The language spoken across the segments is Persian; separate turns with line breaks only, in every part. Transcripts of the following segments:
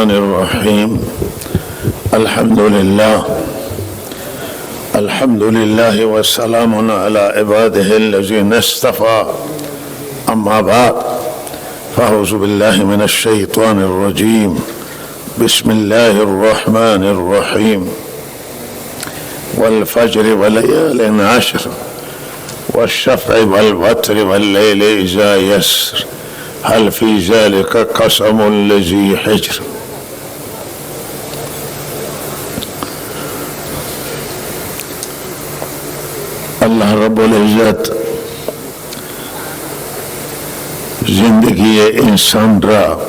الرحمن الرحيم. الحمد لله والسلام على عباده الذين اصطفى. أما بعد، فأعوذ بالله من الشيطان الرجيم. بسم الله الرحمن الرحيم. والفجر وليال عشر والشفع والوتر والليل إذا يسر هل في ذلك قسم لذي حجر. اللہ رب العزت زندگی انسان را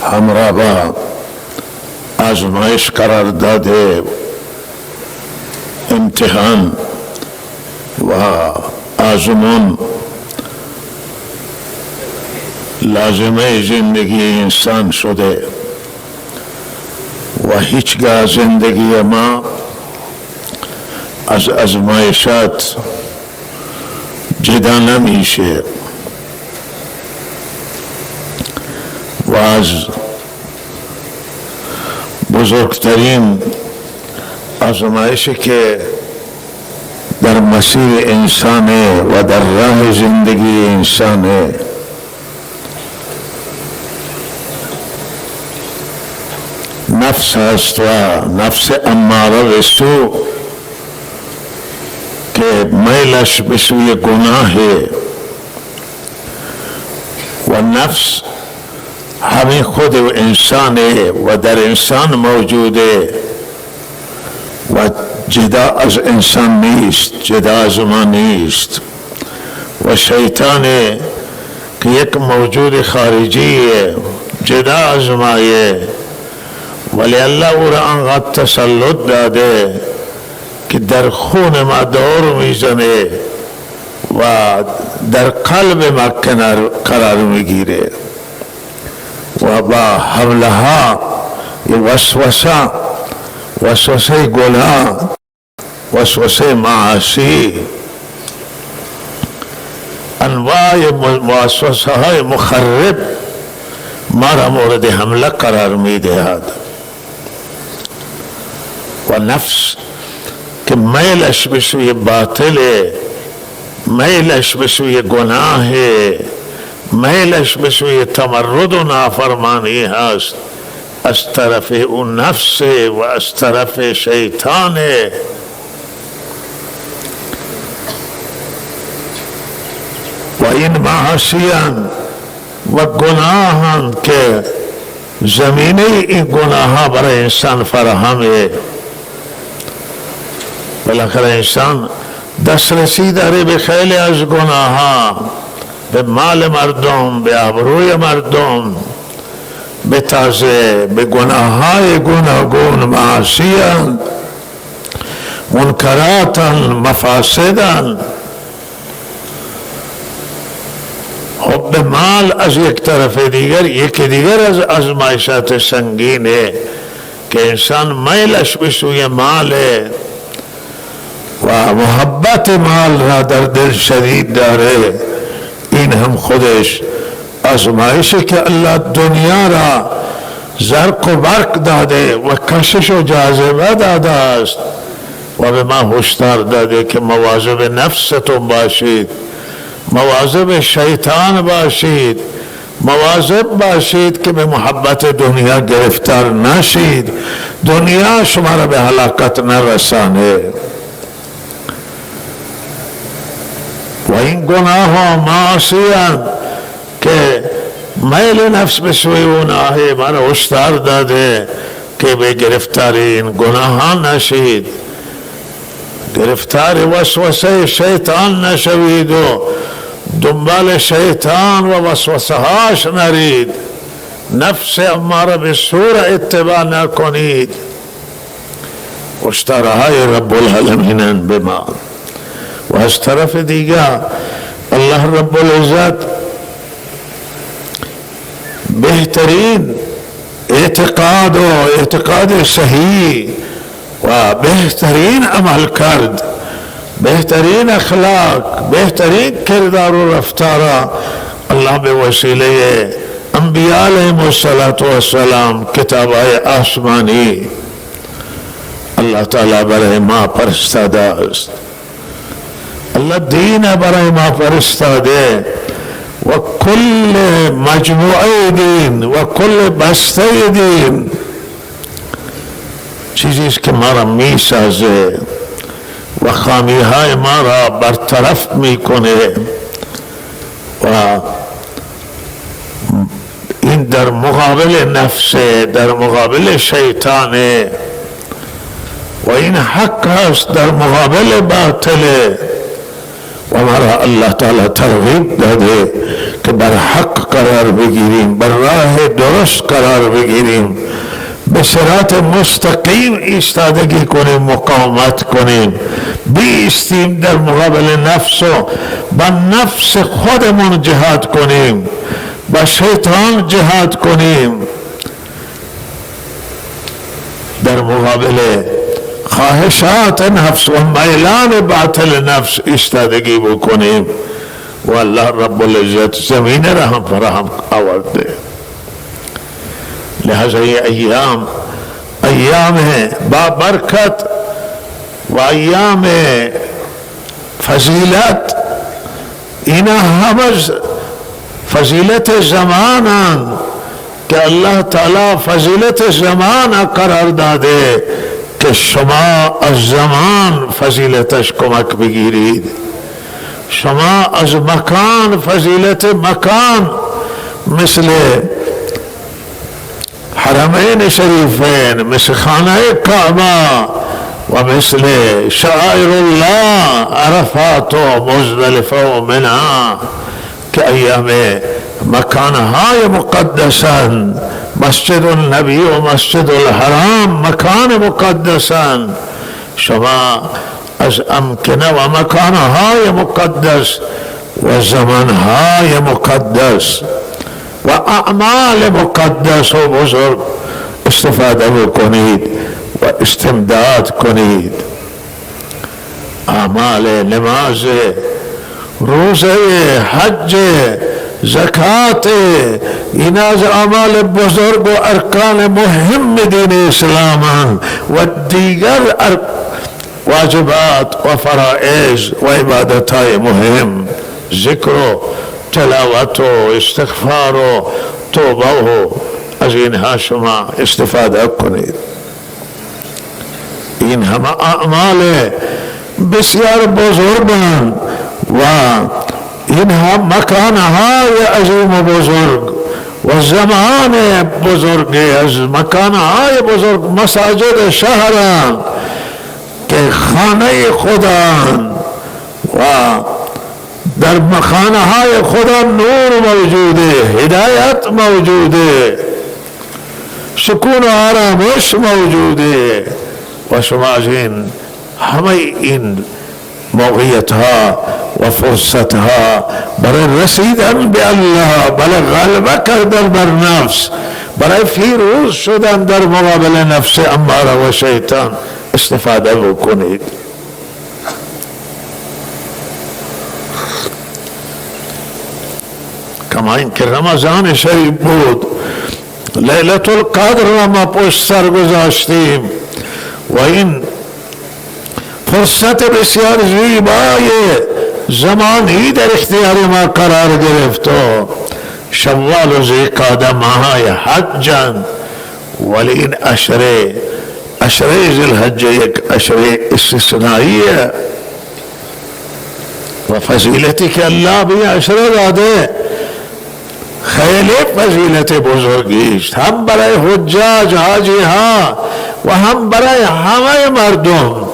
हमरा با आजमाइश करार दादे, इम्तिहान व आजमून लाजिमे जिंदगी इंसान शुदे व हिचगा जिंदगी मा از आजमाइशात جدا نمیشه و از بزرگترین آزمایشی که در مسیر انسانه و در راه زندگی انسانه نفس است و نفس اماره به سو که میلش به سوی گناهه و نفس همین خود انسانه و در انسان موجوده و جدا از انسان نیست، جدا از ما نیست و شیطانه که یک موجود خارجیه، جدا از مایه، ولی الله او را انقدر تسلط داده که در خون ما دور میزنه و در قلب ما قرار میگیره و با حمله ها وسوسه گناه، وسوسه معاصی، انواع وسوسه های مخرب ما را مورد حمله قرار میدهد و نفس که میلش به سوی باطله، میلش به سوی گناهه، میلش به سوی تمرد و نافرمانی هست از طرف اون نفس و از طرف شیطان و این معاصیان و گناهان که زمینه این گناه برای انسان فراهمه. بالاخره انسان دسترسی داره به خیلی از گناه ها، به مال مردم، به آبروی مردم، به تازه به گناه های گوناگون، معاصیان، منکراتن، مفاسدن، حب مال از یک طرف دیگر، یکی دیگر از آزمایشات سنگینه که انسان میلش به سوی ماله و محبت مال را در دل شدید داره. این هم خودش آزمایشه که الله دنیا را زرق و برق داده و کشش و جاذبه داده است و به ما هشدار داده که مواظب نفستون باشید، مواظب شیطان باشید، مواظب باشید که به محبت دنیا گرفتار نشید، دنیا شما را به هلاکت نرسانه. و این گناه و معاصیان که میل نفس به سوی اوناه ما را هشدار داده که به گرفتار این گناهان نشید، گرفتار وسوسه شیطان نشوید و دنبال شیطان و وسوسه هاش نرید، نفس اماره به سو را اتباع نکنید. هشدارهای رب العالمین به ما. و از طرف دیگر الله رب العزت بهترین اعتقاد و اعتقاد صحیح و بهترین عمل کرد، بهترین اخلاق، بهترین کردار و رفتار الله به وسیله انبیاء علیهم السلام کتاب‌های آسمانی الله تعالی برای ما فرستاده است. الله دین برای ما فرستاده و کل مجموعه دین و کل بسته دین چیزی است که ما را می سازه و خامی های ما را برطرف می کنه و این در مقابل نفسه، در مقابل شیطانه و این حق است در مقابل باطله و ما را الله تعالی ترغیب داده که بر حق قرار بگیریم، بر راه درست قرار بگیریم، به صراط مستقیم ایستادگی کنیم، مقاومت کنیم، بیستیم در مقابل نفس و با نفس خودمون جهاد کنیم، با شیطان جهاد کنیم، در مقابل خواهشات نفس و میلان باطل نفس ایستادگی بکنیم و الله رب العزت زمین را هم فراهم آورده. لہذا یہ ایام با برکت و ایام فضیلت اینا همز فضیلت زمانان کہ اللہ تعالی فضیلت زمان قرار داده کہ شما از زمان فضیلتش کمک بگیرید، شما از مکان فضیلت مکان مثل حرمین شریفین، مثل خانه کعبه و مثل شعائر الله عرفات و مزدلفه و منى که ایام مکانهای مقدسان، مسجد النبی و مسجد الحرام مکان مقدسان، شما از امکنه و مکانهای مقدس و زمانهای مقدس و اعمال مقدس و بزرگ استفاده بکنید و استمداد کنید. اعمال نماز، روزه، حج، زکات، این از اعمال بزرگ و ارکان مهم دین اسلام و دیگر واجبات و فرائض و عبادتهای مهم، ذکر و تلاوت و استغفار و توبه و از اینها شما استفاده کنید. این همه اعمال بسیار بزرگان و اینها مکانهای عظیم و بزرگ و زمان بزرگ، از مکانهای بزرگ مساجد شهران که خانه خدان و در مخانه های خدا نور موجوده، هدایت موجوده، سکون و آرامش موجوده و شما از این همه این موقعیت ها و فرصت ها برای رسیدن به الله، برای غلبه کردن بر نفس، برای فیروز شدن در مقابل نفس اماره و شیطان استفاده بکنید. کما این که رمضان شریف بود، لیلت القدر را ما پشت سر گذاشتیم و این فرصت بسیار زیبای زمانی در اختیار ما قرار گرفت و شوال و ذوالقعده ماهای حجن، ولی این اشره ذوالحجه یک اشره استثنائیه و فضیلتی که الله به اشره داده خیلی فضیلت بزرگی است، هم برای حجاج حاجی ها و هم برای همه مردم،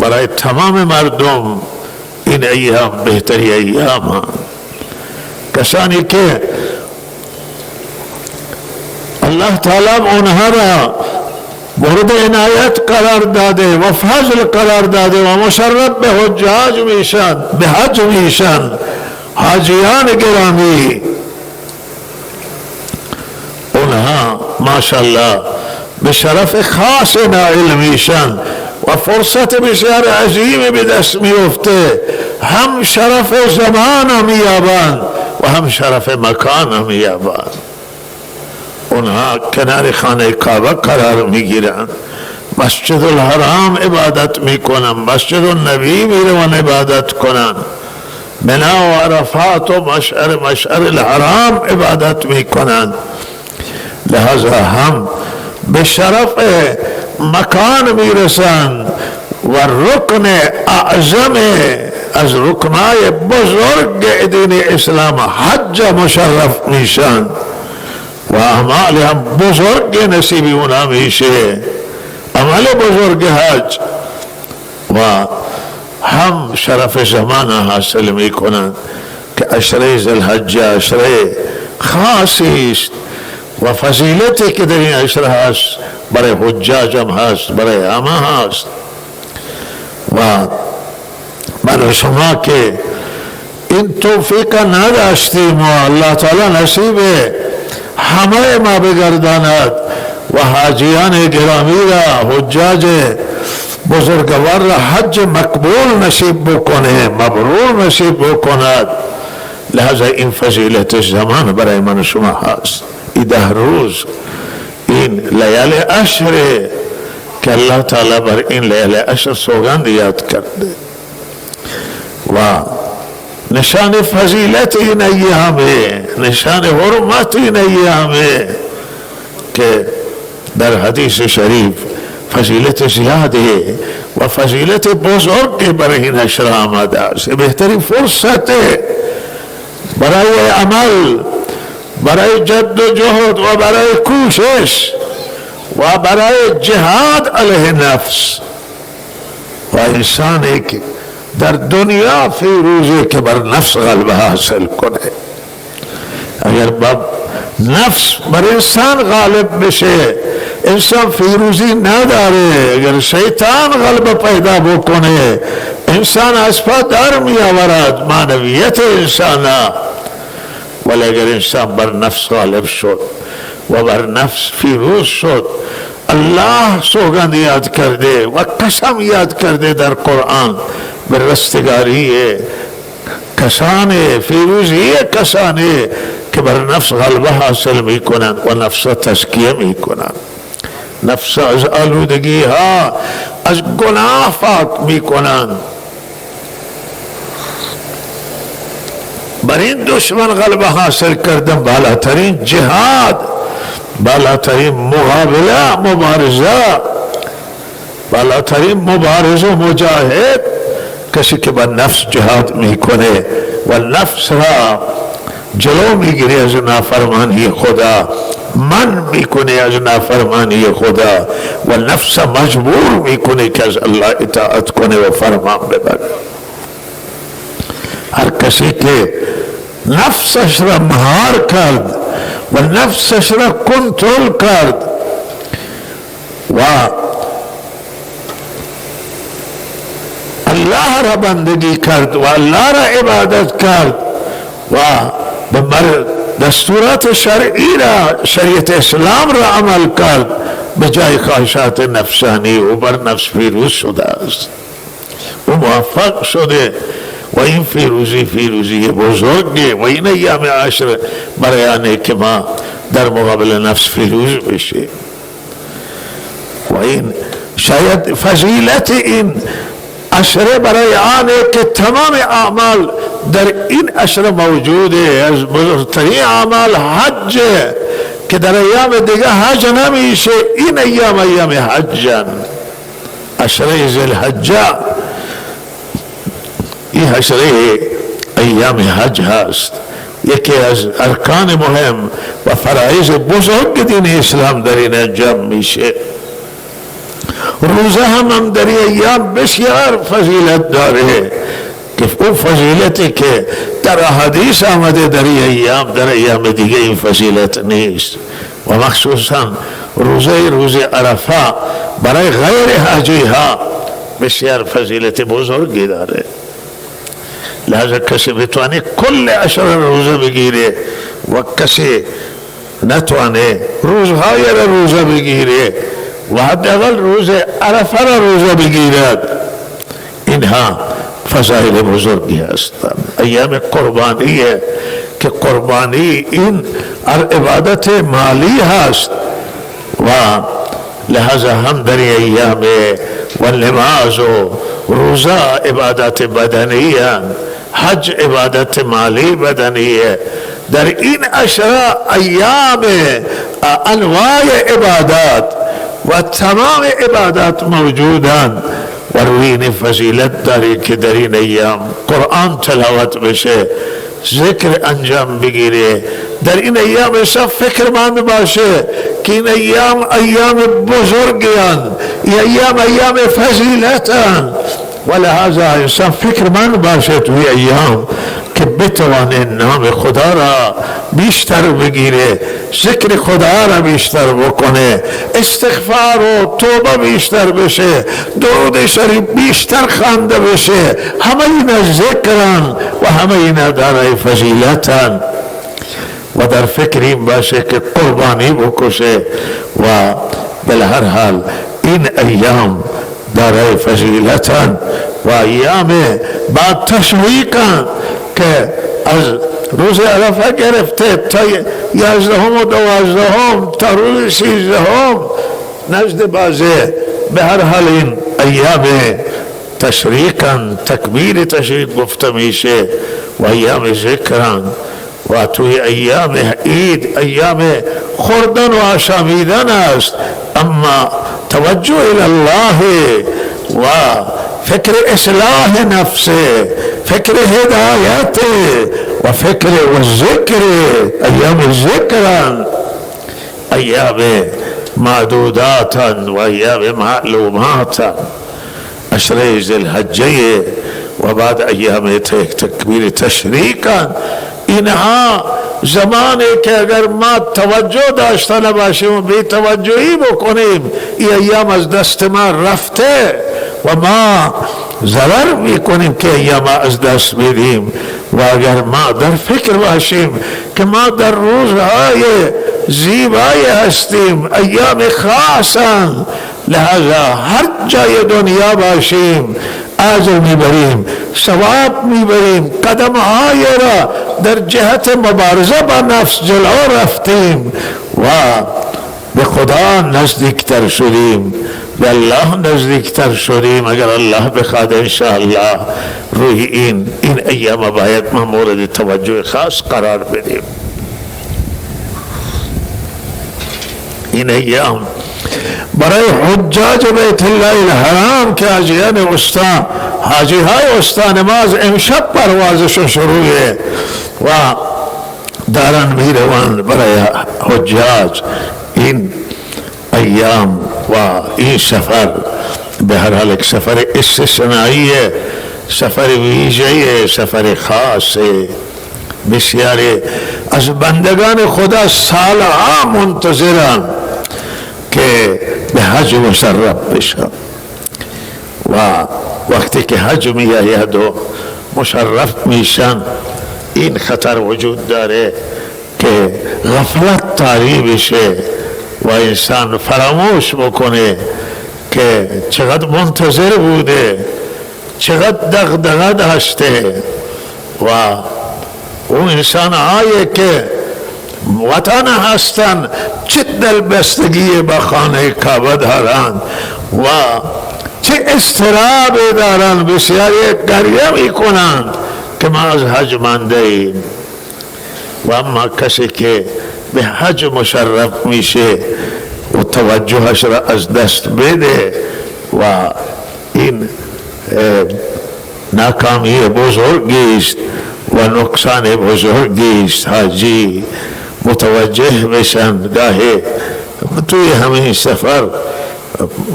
برای تمام مردم. این ایام بهتری ایام ها. کسانی که الله تعالی اونها را مورد عنایت قرار داده و فضل قرار داده و مشرف به حجاج میشن، به حج میشن، حاجیان گرامی، اونها ماشاءالله به شرف خاص نائل میشن و فرصت بسیار عظیمی به دست میفته، هم شرف زمان میابند و هم شرف مکان هم می‌یابند. اونها کنار خانه کعبه قرار میگیرند، مسجد الحرام عبادت میکنن، مسجد النبی میرون عبادت کنن، منا و عرفات و مشعر الحرام عبادت میکنن. لہذا هم به شرف مکان میرسند و رکن اعظم از رکنای بزرگ دین اسلام حج مشرف میشن و اعمال هم بزرگ نصیبی اونا میشه، عمل بزرگ حج، و هم شرف زمان حاصل میکنند که عشره ذی الحجه عشره خاصی است و فضیلتی که در این عشره هست برای حجاج هم هست، برای همه هست. و برای شما که این توفیق نداشتیم و الله تعالی نصیب همه ما بگرداند و حاجیان گرامی را، حجاج بزرگوار را حج مقبول نصیب بکنه، مبرور نصیب بکند. لہذا این فضیلت زمان برای من شما هست. این 10 روز، این لیال عشر که الله تعالی بر این لیال عشر سوگند یاد کرده و نشان فضیلت این ایامه، نشان حرمت این ایامه که در حدیث شریف فضیلت زیاده و فضیلت بزرگ برای این عشر آمده است. بهترین فرصت برای عمل، برای جد و جهد و برای کوشش و برای جهاد علیه نفس و انسانی که در دنیا فیروزی که بر نفس غلبه حاصل کنه. اگر نفس بر انسان غالب بشه انسان فیروزی نداره. اگر شیطان غلبه پیدا بکنه انسان از پا در می آورد معنویت انسان. ولی اگر انسان بر نفس غالب شد و بر نفس فیروز شد، الله سوگند یاد کرده و قسم یاد کرده در قرآن به رستگاری کسانی، فیروزی کسانی که بر نفس غلبه حاصل می کنند و نفس تزکیه می کنند، نفس از آلودگی ها از گناه پاک می کنند. بر این دشمن غلبه حاصل کردن بالاترین جهاد، بالاترین مقابله، مبارزه، بالاترین مبارز و مجاهد کسی که با نفس جهاد میکنه و نفس را جلو میگیره از نافرمانی خدا، من میکنه از نافرمانی خدا و نفس مجبور میکنه که از الله اطاعت کنه و فرمان ببره. هر کسی که نفسش را مهار کرد و نفسش را کنترل کرد و الله را بندگی کرد و الله را عبادت کرد و به دستورات شرعی را، شریعت اسلام را عمل کرد به جای خواهشات نفسانی و بر نفس فیروز شده است و موفق شده. و این فیروزی بزرگی و این ایام عشر برای آنه که ما در مقابل نفس فیروز بشیم. و این شاید فضیلت این عشره برای آنه که تمام اعمال در این عشره موجوده. از بزرگترین اعمال حج که در ایام دیگه حج نمیشه، این ایام حجن. عشره ذی الحجه این عشره ایام حج هست. یکی از ارکان مهم و فرایض بزرگ دین اسلام در این انجام میشه. روزه هم در این ایام بسیار فضیلت داره که اون فضیلتی که در حدیث آمده در این ایام، در ایام دیگه این فضیلت نیست. و مخصوصا روزه عرفه برای غیر حاجی ها بسیار فضیلت بزرگی داره. لہذا کسی بتوانه کل عشر روزه بگیره و کسی نتوانه روزهای را روزه بگیره و حداقل روز عرفه را روزه بگیرد، اینها فضایل بزرگی هستند. ایام قربانیه که قربانی این عبادت مالی هست و لہذا هم در ایام و نماز و روزه عبادت بدنی، حج عبادت مالی بدنی. در این عشره ایام انواع عبادات و تمام عبادات موجودند و روین فضیلت داری که در این ایام قرآن تلاوت بشه، ذکر انجام بگیره. در این ایام سب فکرمند باشه که این ایام بزرگیان، این ایام فضیلتان و لہذا انسان فکرمند باشه توی ایام که بتوانه نام خدا را بیشتر بگیره، ذکر خدا را بیشتر بکنه، استغفار و توبه بیشتر بشه، درود شریف بیشتر خوانده بشه. همه اینا ذکران و همه اینا دارای فضیلتان و در فکر این باشه که قربانی بکشه. و بلهر حال این ایام دارای فضیلتان و ایام بعد تشریقان که از روز عرفه گرفته تا 11 و 12 تا روز 13 نزد بازه. به هر حال این ایام تشریقان، تکبیر تشریق گفته میشه و ایام ذکران و توی ایام عید ایام خوردن و آشامیدن است. اما توجه الله و فکر اصلاح نفس، فکر هدایت و فکر و ذکر، ایام ذکران، ایام معدوداتن و ایام معلوماتن، عشره ذی الحجه و بعد ایام تکبیر تشریقان. اینها زمانی که اگر ما توجه داشته نباشیم و بی توجهی بکنیم این ایام از دست ما رفته و ما ضرر میکنیم که ایام از دست میدیم. و اگر ما در فکر باشیم که ما در روزهای زیبای هستیم، ایام خاصن، لہذا هر جای دنیا باشیم اجر میبریم، ثواب میبریم، قدم های را در جهت مبارزه با نفس جلو رفتیم و به خدا نزدیکتر شدیم، به الله نزدیکتر شدیم. اگر الله بخواد انشاءالله روی این ایام باید ما مورد توجه خاص قرار بدیم. این ایام برای حجاج بیت الله الحرام که حاجی های استا نماز امشب پروازشون شروعه و دارن میروند برای حجاج. این ایام و این سفر به هر حال یک سفر استثنائیه، سفر ویژه، سفر خاصه. بسیاری از بندگان خدا سالها منتظرن که به حج مشرف بشن و وقتی که حج می آید و مشرف میشن این خطر وجود داره که غفلت طاری بشه و انسان فراموش بکنه که چقدر منتظر بوده، چقدر دغدغه داشته. و اون انسان هایی که وطن هستن چه دلبستگی به خانه کعبه دارند و چه اضطراب دارند، بسیاری گریه میکنند که ما از حج مانده ایم. و اما کسی که به حج مشرف میشه و توجهش را از دست بده و این ناکامی بزرگی است و نقصان بزرگی است. حاجی متوجه بشن. گاهی توی همین سفر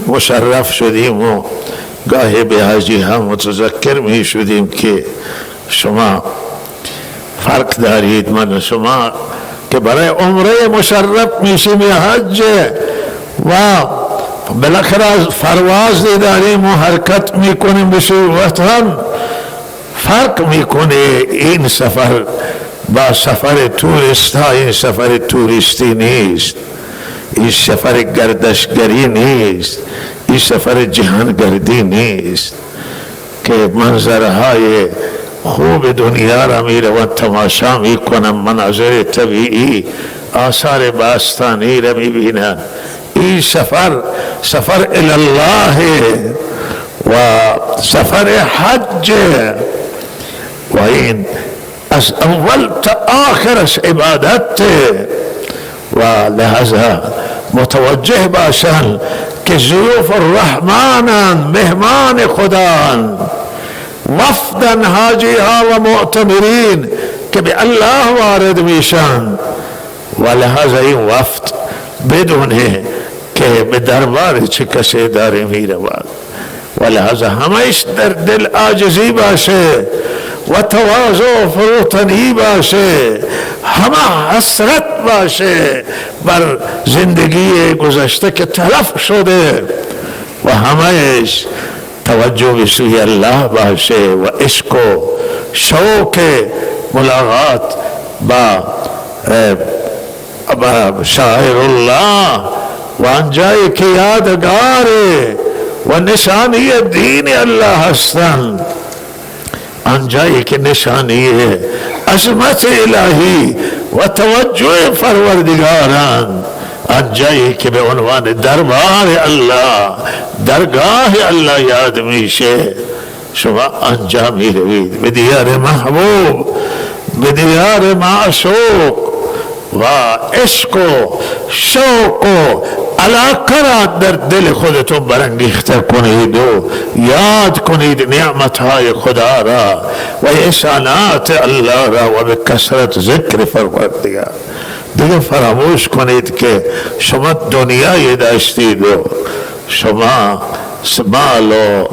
مشرف شدیم و گاهی به حاجی هم متذکر می شدیم که شما فرق دارید، من شما که برای عمره مشرف میشیم یا حج و بالاخره از پرواز داریم و حرکت میکنیم به سوی وطن، فرق میکنه. این سفر با سفر توریست ها این سفر توریستی نیست، این سفر گردشگری نیست، این سفر جهانگردی نیست که منظرهای خوب دنیا را می روند تماشا می کنند، مناظر طبیعی آثار باستانی را می بینند. این سفر الله و سفر حج و این از اول تا آخرش عبادت و لحظه متوجه باشند که ضیوف الرحمنند، مهمان خداند، وفدن حاجی ها و معتمرین که به الله وارد میشن و لحاظ این وفد بدونه که به دربار چه کسی داره میرود و لحاظ همش در دل عاجزی باشه و تواضع و فروتنی باشه، همه حسرت باشه بر زندگی گذشته که تلف شده و همهش توجه به سوی الله باشه و عشق و شوق ملاقات با شاعر الله و آنجایی که یادگار و نشانی دین الله هستند، آنجایی که نشانی عظمت الهی و توجه پروردگاران، آنجایی که به عنوان دربار الله، درگاه الله یاد میشه، شما آنجا می روید به دیار محبوب، به دیار معشوق و عشق و شوق و علاقه را در دل خودتون برانگیخته کنید و یاد کنید نعمتهای خدا را و احسانات الله را و به کثرت ذکر پروردگار. دیگه فراموش کنید که شما دنیای داشتید و شما مال و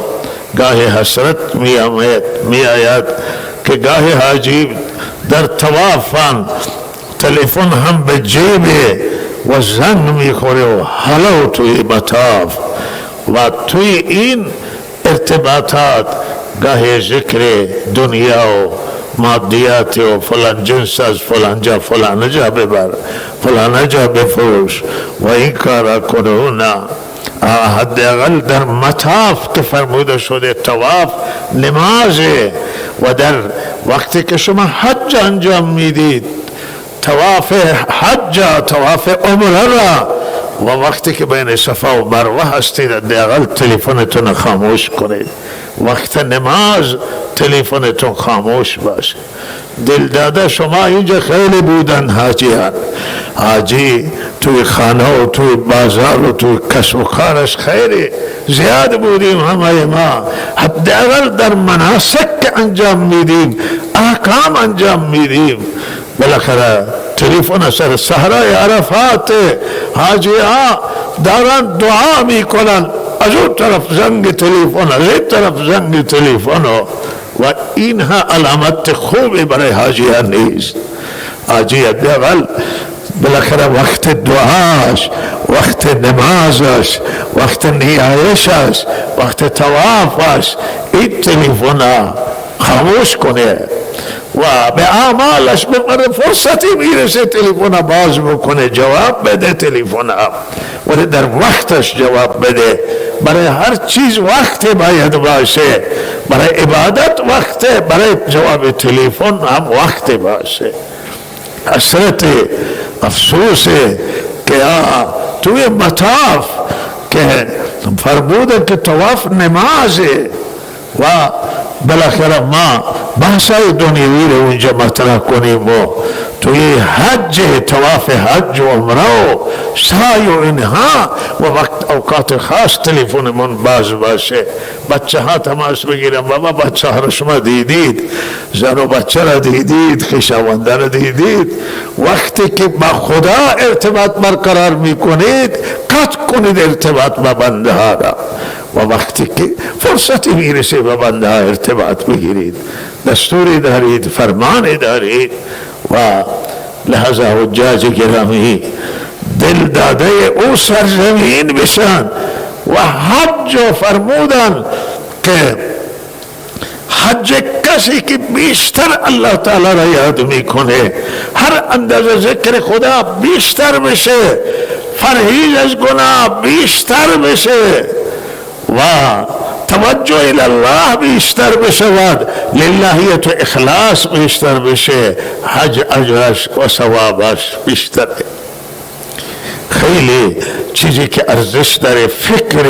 گاهی حسرت می آید که گاهی حاجی در طوافان تلفن هم به جیبه و زنگ میخوره و حالا توی مطاف و توی این ارتباطات گاهی ذکر دنیا و مادیات و فلان جنس از فلان جا فلان جا ببر، فلان جا بفروش و این کارا کنو. نه، حداقل در مطاف که فرموده شده طواف نمازه و در وقتی که شما حج انجام میدید طواف حج، طواف عمره را و وقتی که بین صفا و مروه هستید حداقل تلفنتون خاموش کنید. وقت نماز تلفنتون خاموش باشه. دل داده شما اینجا خیلی بودن حاجیان، حاجی توی خانه و توی بازار و توی کسب و کارش خیلی زیاد بودیم همه ما، حداقل در مناسک که انجام میدیم، احکام انجام میدیم. بالاخره تلفن سر صحرای عرفات حاجی ها دارن دعا میکنن، از اون طرف زنگ تلفن، از این طرف زنگ تلفن و اینها علامت خوبی برای حاجی ها نیست. حاجی حداقل بالاخره وقت دعاش، وقت نمازش، وقت نیایشش، وقت توافش این تلفن خاموش کنه و به اعمالش به فرصتی میرسه تلفن باز بکنه، جواب بده تلفن ولی در وقتش جواب بده. برای هر چیز وقت باید باشه، برای عبادت وقت، برای جواب تلفن هم وقت باشه. حسرت افسوس که توی مطاف که فرموده که طواف نمازه و بالاخره ما بحثای دنیوی رو اونجا مطرح کنیم و توی حج، طواف حج و عمره و سعی و اینها و وقت اوقات خاص تلفنمون باز باشه. بچه ها تماس بگیرن، بابا بچه ها رو شما دیدید، زن و بچه را دیدید، خویشاونده را دیدید. وقتی که با خدا ارتباط برقرار میکنید قطع کنید ارتباط با بنده ها را و وقتی که فرصتی میرسه با بنده ها ارتباط بگیرید. دستوری دارید، فرمانی دارید و لحظه حجاج گرامی دل داده او سرزمین بشن و حج فرمودن که حج کسی که بیشتر الله تعالی را یاد میکنه، هر اندازه ذکر خدا بیشتر بشه، پرهیز از گناه بیشتر بشه و توجه الی الله بیشتر بشود، للهیت و اخلاص بیشتر بشه، حج اجرش و ثوابش بیشتره. خیلی چیزی که ارزش داره فکر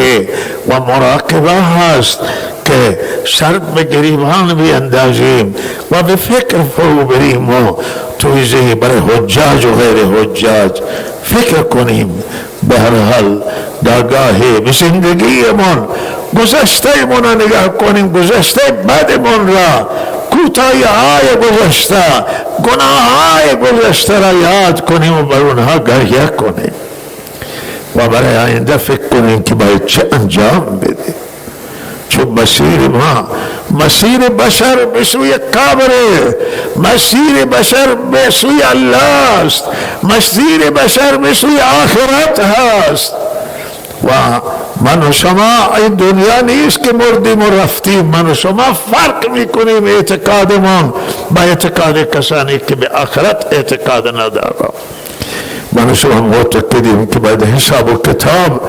و مراقبه هست که شرط به گریبان بیندازیم و به فکر فرو بریم و تویزه برای حجاج و غیر حجاج فکر کنیم. به هر حال داگاهی به زندگیمون گذشته من را نگاه کنیم، گذشته بدمون را، کوتاهی های گذشته، گناه های گذشته را یاد کنیم و بر اونها گریه کنیم و برای آینده فکر کنیم که باید چه انجام بدیم. چون مسیر ما مسیر بشر به سوی قبره، مسیر بشر به سوی الله است، مسیر بشر به سوی آخرت هست و من و شما این دنیا نیست که مردیم و رفتیم. من و شما فرق میکنیم اعتقادمون با اعتقاد کسانی که به آخرت اعتقاد ندارن. من و شما معتقدیم که باید حساب و کتاب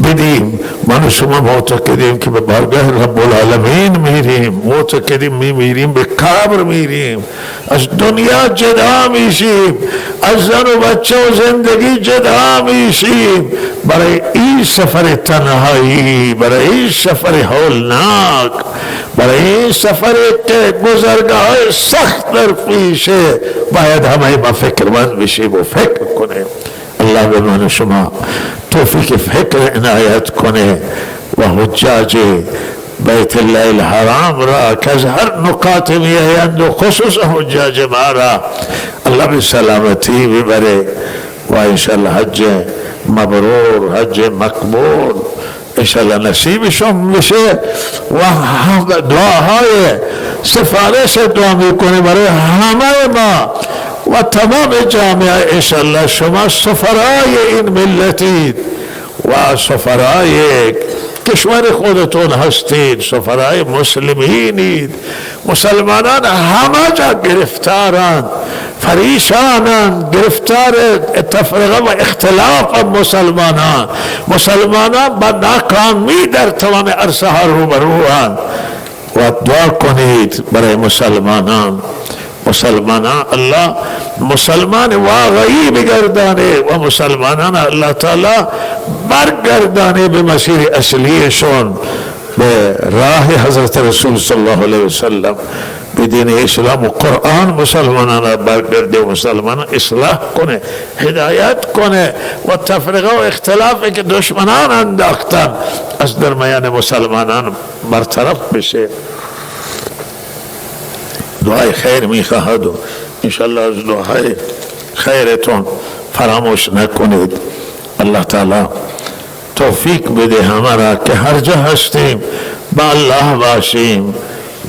بدیم، من و شما معتقدیم که به بارگاه رب العالمین میریم، معتقدیم میریم به قبر میریم، از دنیا جدا میشیم، از زن و بچه و زندگی جدا میشیم برای این سفر تنهایی، برای این سفر هولناک، برای این سفر که گذرگاه های سخت در پیشه باید همه ما فکرمند بشیم و فکر کنیم. الله به من شما توفیق فکر عنایت کنه و حجاج بیت الله الحرام را که از هر نقاط میآیند و خصوص حجاج ما را الله به سلامتی ببره و انشاءالله حج مبرور، حج مقبول انشاءالله نصیبشون بشه و دعاهای سفارش دعا میکنه برای همه ما و تمام جامعه. انشاءالله شما سفرای این ملتید و سفرای کشور خودتون هستید، سفرای مسلمینید. مسلمانان همه جا گرفتارند، پریشانند، گرفتار تفرقه و اختلاف مسلمانان. مسلمانان با ناکامی در تمام عرصه ها روبروند و دعا کنید برای مسلمانان. مسلمانان الله مسلمان واقعی بگردانه و مسلمانان الله تعالی برگردانه به مسیر اصلیشون، به راه حضرت رسول صلی الله علیه وسلم، به دین اسلام و قرآن مسلمانان را برگرده و مسلمانان اصلاح کنه، هدایت کنه و تفرقه و اختلافی که دشمنان انداختن از درمیان مسلمانان برطرف بشه. دعای خیر میخواهد و انشاءالله از دعای خیرتون فراموش نکنید. الله تعالی توفیق بده همه را که هر جا هستیم با الله باشیم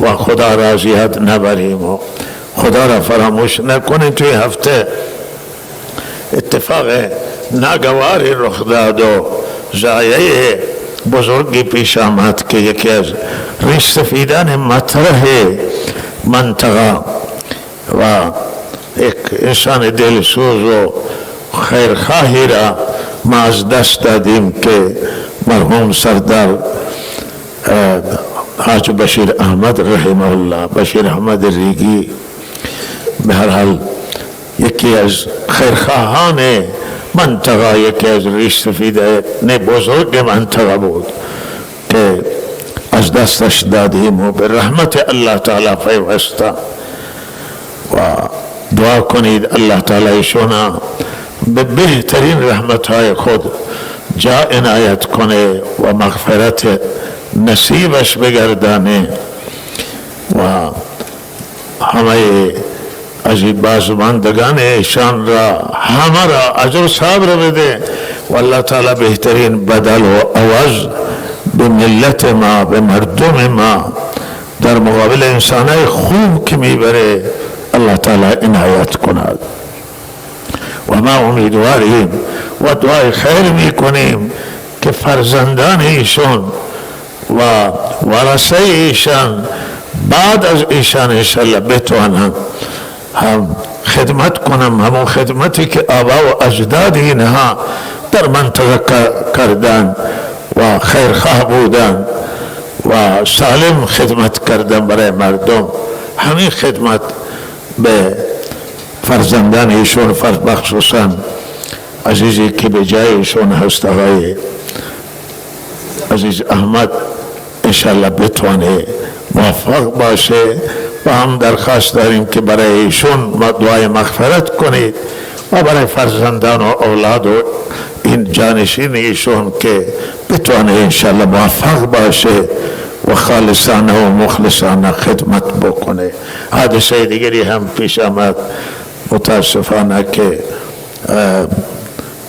و خدا راضیت نبریم و خدا را فراموش نکنیم. توی هفته اتفاق ناگواری رخ داد و ضایعه بزرگی پیش آمد که یکی از ریشسفیدان مطرح منطقه و یک انسان دلسوز و خیرخواهی را ما از دست دادیم که مرحوم سردار حاج بشیر احمد رحمه الله، بشیر احمد ریگی، به هر حال یکی از خیرخواهان منطقه، یکی از ریشسفیدان بزرگ منطقه بود که از دستش دادیم و به رحمت الله تعالی پیوسته و دعا کنید الله تعالی ایشونا به بهترین رحمتهای خود جا عنایت کنه و مغفرت نصیبش بگردانه و همه از بازماندگان ایشان را همه را اجر صبر بده و الله تعالی بهترین بدل و عوض به ملت ما، به مردم ما در مقابل انسانای خوب که میبره الله تعالی عنایت کند و ما امیدواریم و دعای خیر میکنیم که فرزندان ایشان و ورثه ایشان بعد از ایشان انشاءالله بتوانند هم خدمت کنم، همون خدمتی که آبا و اجداد اینها در منطقه کردن و خیرخواه بودن و سالم خدمت کردن برای مردم. همین خدمت به فرزندان ایشون مخصوصا عزیزی که به جای ایشون هست آقای عزیز احمد انشاءالله بتوانه موفق باشه و هم درخواست داریم که برای ایشون دعای مغفرت کنید و برای فرزندان و اولاد و این جانشین ایشون که بتوانه انشاءالله موفق باشه و خالصانه و مخلصانه خدمت بکنه. حادثه دیگری هم پیش آمد متاسفانه که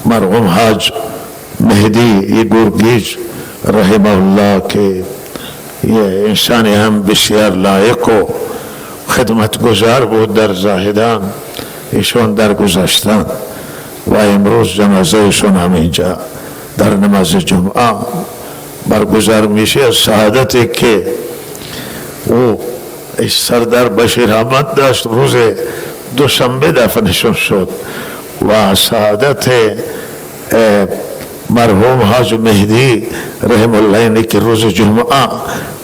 مرحوم حاج مهدی گورگیج رحمه الله که یه انسانی هم بسیار لایق و خدمتگزار بود در زاهدان، ایشون در گذشتن و امروز جنازه ایشون هم اینجا در نماز جمعه برگزار میشه. از سعادتی که او سردار بشیر احمد داشت روز دوشنبه دفنشون شد و سعادت مرحوم حاج مهدی رحم الله اینه که روز جمعه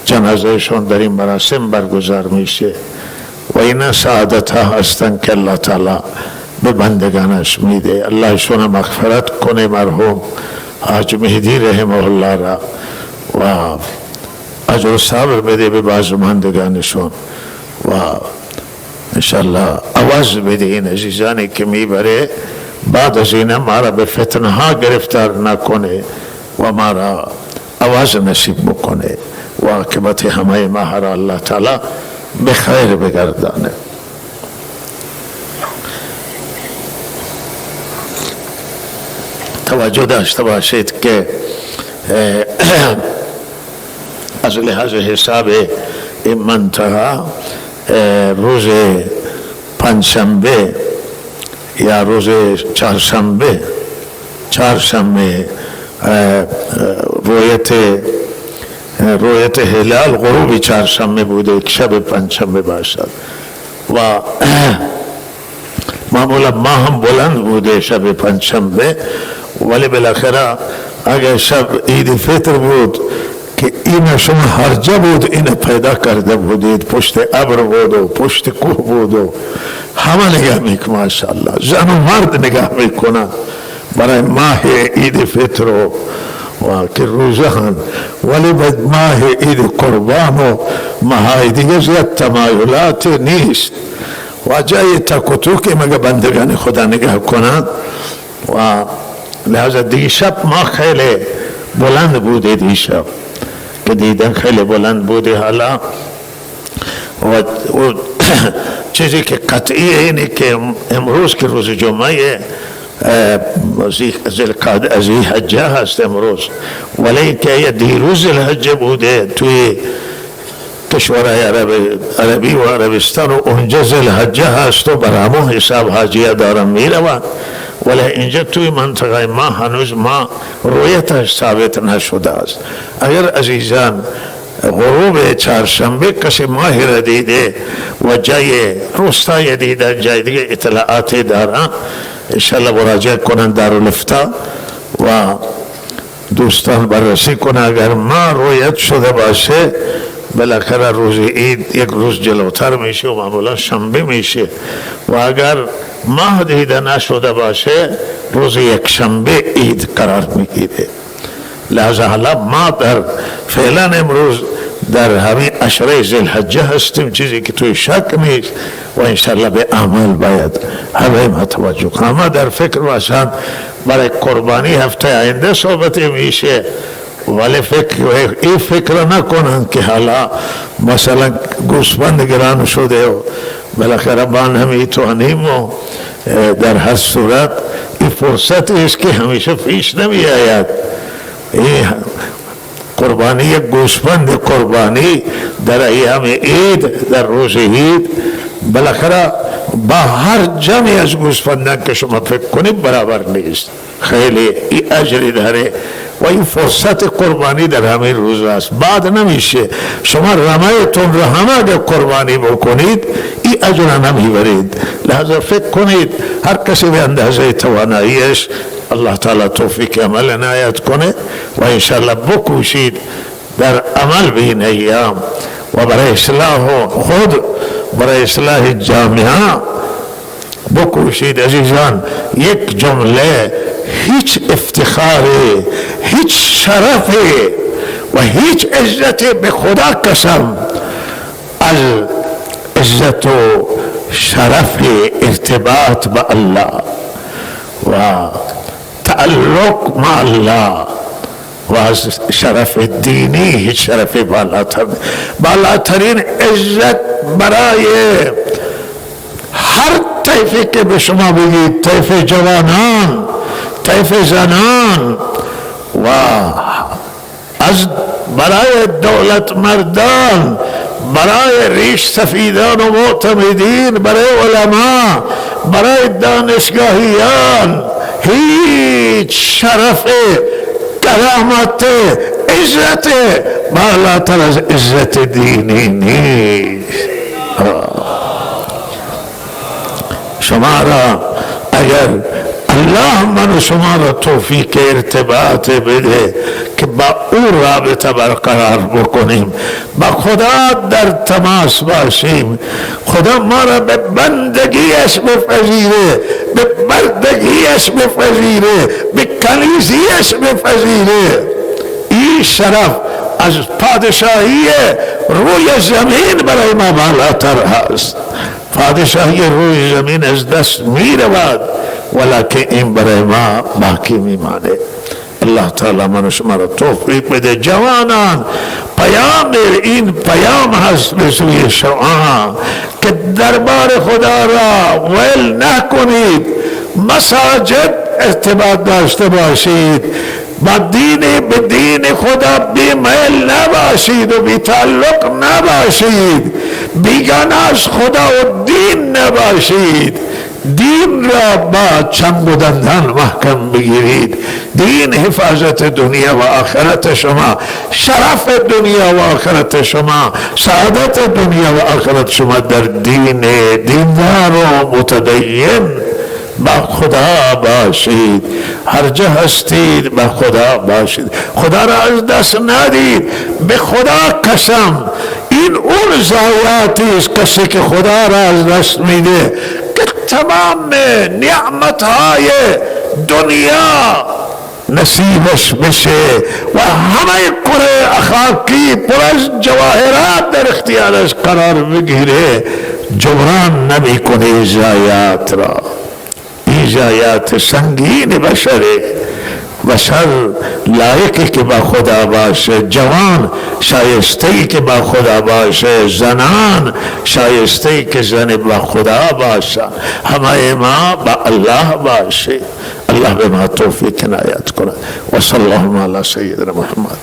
جنازهشون در این مراسم برگزار میشه و این سعادت ها هستن که الله تعالی به بندگانش میده. الله ایشون مغفرت کنه مرحوم حاج مهدی رحمه الله را و اجر و صبر بده به بازماندگانشون و انشاءالله آواز بده این عزیزانی که میبره بعد از این ما را به فتنه ها گرفتار نکنه و ما را آواز نصیب بکنه و عاقبت همه ما را الله تعالی به خیر بگردانه. توجه داشته باشید که از لحاظ حساب این منطقه روز پنجشنبه یا روز چهارشنبه رویت هلال غروب چهارشنبه بوده که شب پنجشنبه باشد و معمولا ما هم بلند بوده شب پنجشنبه، ولی بالاخره اگر شب عید فطر بود که این شما هرجا بود این پیدا کرده بودید، پشت ابر بود و پشت کوه بود و همه نگاه میکنه ماشاءالله، زن و مرد نگاه میکنه برای ماه عید فطر و که روزه هم، ولی به ماه عید قربان و ماه دیگه زیاد تمایلات نیست و جای تکوتو که مگه بندگان خدا نگاه کنند و لحظه دیگه شب ما خیلی بلند بوده دیشب که دیدن خیلی بلند بوده حالا و چیزی که قطعی اینه که امروز که روز جمعه ذوالحجه هست امروز، ولی که دیروز ذوالحجه بوده توی کشورهای عربی و عربستان و اونجا ذوالحجه هست و برامون حساب حاجیه دارم میروند، ولی اینجا توی منطقه ما هنوز ما رویتش ثابت نشده است. اگر عزیزان غروب چهارشنبه کسی ماهی را دیده و جای روستای دیده جای دیگه اطلاعاتی دارن انشاءالله مراجعه کنن دارالفتاء و دوستان بررسی کنن. اگر ما رویت شده باشه بالاخره روز عید یک روز جلوتر میشه و معمولا شنبه میشه و اگر ماه دیده نشده باشه روز یک شنبه عید قرار میگیره. لحظه حالا ما در فعلا امروز در همین عشره ذوالحجه هستیم، چیزی که توی شک نیست و انشاءالله به عمل باید همه ما توجه کنیم. ما در فکر باشند برای قربانی هفته آینده صحبت میشه، ولی این فکر نکنند که حالا مثلا گوسفند گران شده و بالاخره ما نمیتوانیم و در هر صورت این فرصت است که همیشه پیش نمی آید. این قربانی گوسفند قربانی در ایام عید در روز عید بالاخره با هر جمعی از گوسفندان که شما فکر کنید برابر نیست، خیلی این اجری داره و این فرصت قربانی در همین روز است. بعد نمیشه شما رمایتون رو همه اگر قربانی بکنید این اجر نمیبرید. لحظه فکر کنید هر کسی به اندازه تواناییش الله تعالی توفیق عمل عنایت کنه و انشاءالله بکوشید در عمل به این ایام و برای اصلاح خود، برای اصلاح جامعه بکوشید عزیزان. یک جمله، هیچ افتخاری، هیچ شرفی و هیچ عزتی به خدا قسم از عزت و شرف ارتباط با الله و تعلق مع الله و از شرف دینی هیچ شرف بالاترین عزت برای هر طیفی که به شما بگید، طیف جوانان، طیف زنان و از برای دولت مردان، برای ریش سفیدان و معتمدین، برای علما، برای دانشگاهیان هیچ شرف، کرامت، عزت بالاتر از عزت دینی نیست. شما را اگر الله من و شما را توفیق ارتباط بده که با او رابطه برقرار بکنیم، با خدا در تماس باشیم، خدا ما را به بندگیش بپذیره، به بردگیش بپذیره، به کنیزیش بپذیره، این شرف از پادشاهی روی زمین برای ما بالاتر هست. پادشاهی روی زمین از دست می رود، ولکن این برای ما باقی می مانه. الله تعالی من و شما را توفیق بده. جوانان، پیام این پیام هست به سوی شما که دربار خدا را ول نکنید، مساجد ارتباط داشته باشید، با به دین خدا بیمیل نباشید و بی تعلق نباشید، بیگانه از خدا و دین نباشید، دین را با چنگ و دندان محکم بگیرید. دین حفاظت دنیا و آخرت شما، شرف دنیا و آخرت شما، سعادت دنیا و آخرت شما در دین. دیندار و متدین با خدا باشید، هر جا هستید با خدا باشید، خدا را از دست ندید. به خدا قسم این اون ضایعاتی است کسی که خدا را از دست میده که تمام نعمتهای دنیا نصیبش بشه و همه کره اخلاقی پر از جواهرات در اختیارش قرار بگیره، جبران نمی کنه ضایعات را. ضایعات سنگین بشر لایقی که با خدا باشه، جوان شایسته‌ای که با خدا باشه، زنان شایسته‌ای که زن با خدا باشه، همه ما با الله باشه. الله به ما توفیق عنایت کند. و صلی الله علی سیدنا محمد.